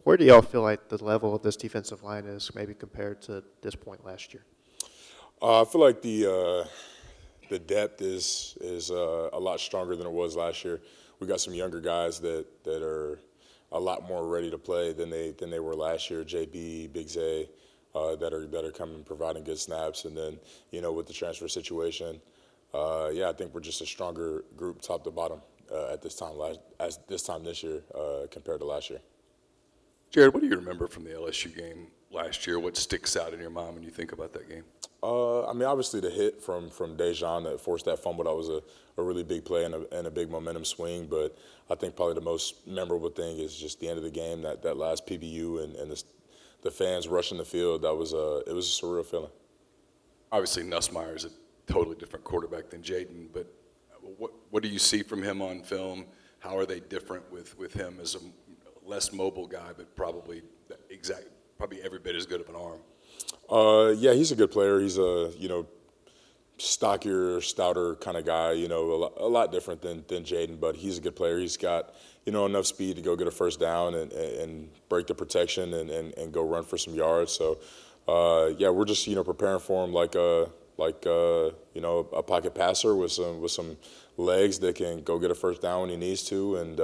Where do y'all feel like the level of this defensive line is maybe compared to this point last year? I feel like the depth is a lot stronger than it was last year. We got some younger guys that are a lot more ready to play than they were last year. JB, Big Zay, that are coming providing good snaps, and then with the transfer situation, I think we're just a stronger group top to bottom at this time this year compared to last year. Jared, what do you remember from the LSU game last year? What sticks out in your mind when you think about that game? Obviously the hit from Dejan that forced that fumble, that was a really big play and a big momentum swing. But I think probably the most memorable thing is just the end of the game, that last PBU and the fans rushing the field. It was a surreal feeling. Obviously, Nussmeier is a totally different quarterback than Jaden, but what do you see from him on film? How are they different with him as a less mobile guy, but probably every bit as good of an arm? He's a good player. He's a stockier, stouter kind of guy. A lot different than Jaden, but he's a good player. He's got enough speed to go get a first down and break the protection and go run for some yards. So we're just preparing for him like a pocket passer with some legs that can go get a first down when he needs to, and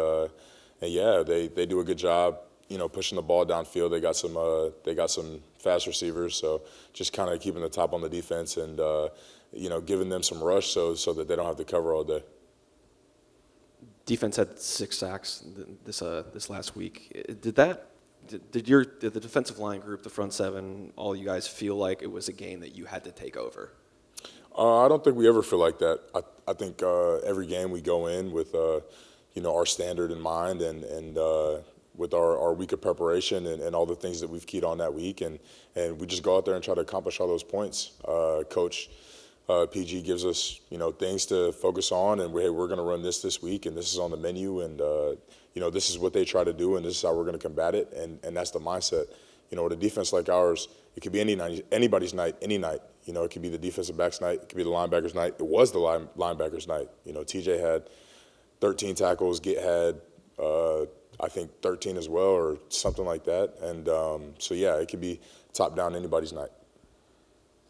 they do a good job pushing the ball downfield. They got some fast receivers, so just kind of keeping the top on the defense and giving them some rush so that they don't have to cover all day. Defense had 6 sacks this last week. Did the defensive line group, the front seven, all you guys feel like it was a game that you had to take over? I don't think we ever feel like that. I think every game we go in with our standard in mind and with our week of preparation and all the things that we've keyed on that week, and we just go out there and try to accomplish all those points. Coach PG gives us things to focus on, and we're going to run this week, and this is on the menu, and this is what they try to do, and this is how we're going to combat it, and that's the mindset. With a defense like ours, it could be anybody's night, any night. It could be the defensive back's night, it could be the linebackers' night. It was the linebackers' night. TJ had 13 tackles, Git had I think 13 as well, or something like that. And it could be top down anybody's night.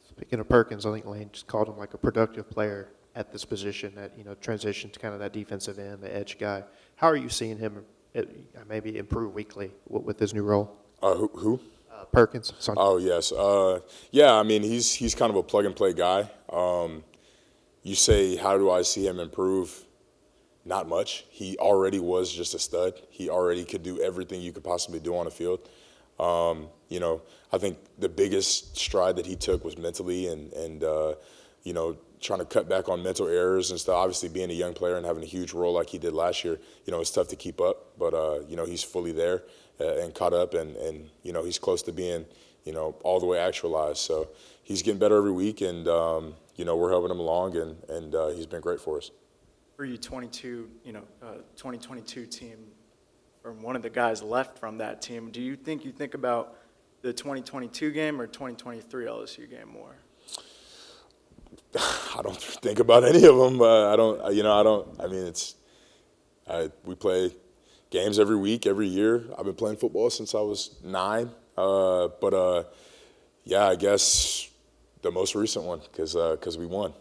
Speaking of Perkins, I think Lane just called him like a productive player at this position that transition to kind of that defensive end, the edge guy. How are you seeing him maybe improve weekly with his new role? Who? Perkins. Oh yes, he's kind of a plug and play guy. You say, how do I see him improve? Not much. He already was just a stud. He already could do everything you could possibly do on the field. I think the biggest stride that he took was mentally and trying to cut back on mental errors and stuff. Obviously, being a young player and having a huge role like he did last year, it's tough to keep up. But he's fully there and caught up, and he's close to being all the way actualized. So he's getting better every week, and we're helping him along, and he's been great for us. For you 2022 team, or one of the guys left from that team, do you think about the 2022 game or 2023 LSU game more? I don't think about any of them. We play games every week, every year. I've been playing football since I was 9. I guess the most recent one because we won.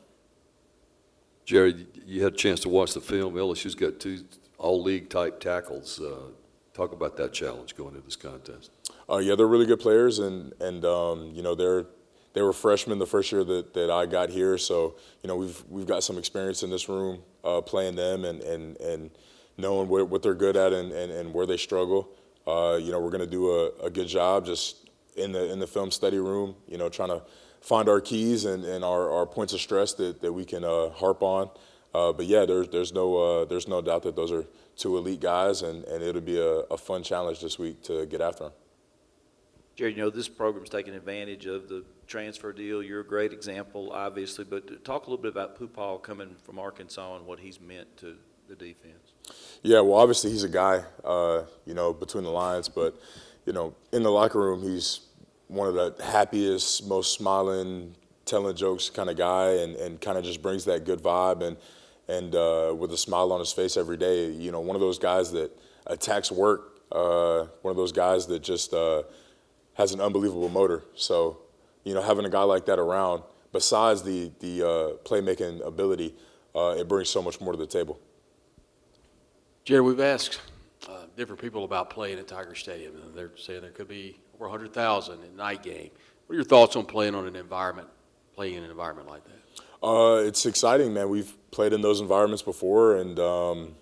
Jerry, you had a chance to watch the film. LSU's got 2 all-league type tackles. Talk about that challenge going into this contest. They're really good players, and they were freshmen the first year that I got here. So we've got some experience in this room playing them and knowing what they're good at and where they struggle. We're going to do a good job just in the film study room. Trying to find our keys and our points of stress that we can harp on. There's no doubt that those are 2 elite guys, and it'll be a fun challenge this week to get after them. Jerry, this program's taking advantage of the transfer deal. You're a great example, obviously, but talk a little bit about Pupal coming from Arkansas and what he's meant to the defense. Yeah, well, obviously he's a guy, between the lines, but, in the locker room, he's one of the happiest, most smiling, telling jokes kind of guy, and kind of just brings that good vibe and with a smile on his face every day. One of those guys that attacks work one of those guys that just has an unbelievable motor. So, having a guy like that around, besides the playmaking ability, it brings so much more to the table. Jerry, we've asked different people about playing at Tiger Stadium, and they're saying there could be over 100,000 in night game. What are your thoughts on playing in an environment like that? It's exciting, man. We've played in those environments before, and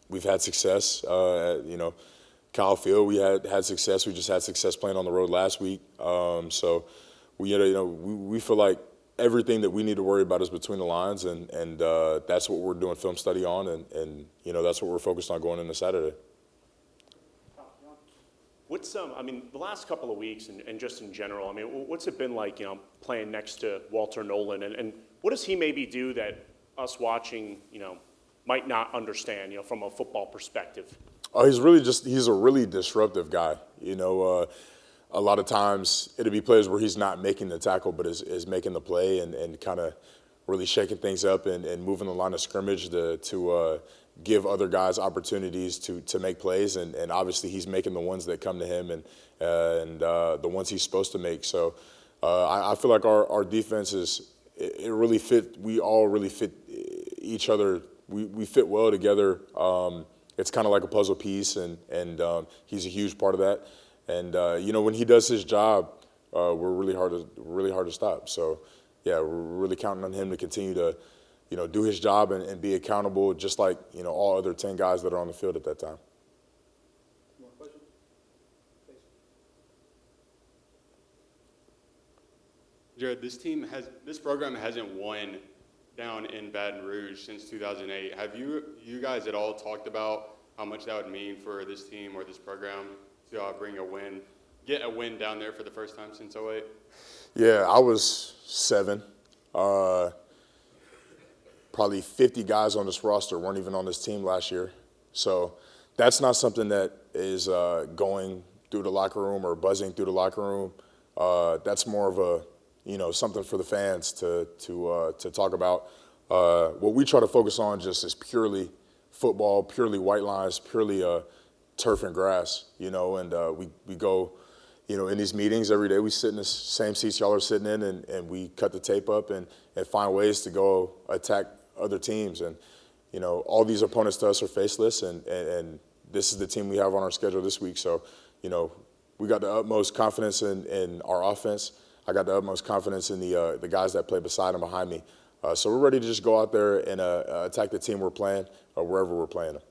we've had success. Kyle Field, we had success. We just had success playing on the road last week. So we feel like everything that we need to worry about is between the lines, and that's what we're doing film study on, and that's what we're focused on going into Saturday. What's the last couple of weeks and just in general, what's it been like, playing next to Walter Nolan, and what does he maybe do that us watching, might not understand, from a football perspective? He's a really disruptive guy. A lot of times it'll be plays where he's not making the tackle, but is making the play and kind of really shaking things up and moving the line of scrimmage to give other guys opportunities to make plays. And obviously he's making the ones that come to him and the ones he's supposed to make. So I feel like our defense it really fit. We all really fit each other. We fit well together. It's kind of like a puzzle piece, and he's a huge part of that. And when he does his job, we're really hard to stop. So yeah, we're really counting on him to continue to do his job and be accountable, just like all other 10 guys that are on the field at that time. More questions? Please. Jared, this program hasn't won down in Baton Rouge since 2008. Have you guys at all talked about how much that would mean for this team or this program to get a win down there for the first time since 2008? Yeah, I was 7. Probably 50 guys on this roster weren't even on this team last year. So that's not something that is going through the locker room or buzzing through the locker room. That's more of a something for the fans to talk about. What we try to focus on just is purely football, purely white lines, purely turf and grass, and we go, in these meetings every day. We sit in the same seats y'all are sitting in, and we cut the tape up and find ways to go attack other teams. And, all these opponents to us are faceless, and this is the team we have on our schedule this week. So, we got the utmost confidence in our offense. I got the utmost confidence in the guys that play beside and behind me. So we're ready to just go out there and attack the team we're playing or wherever we're playing them.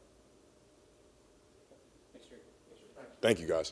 Thank you, guys.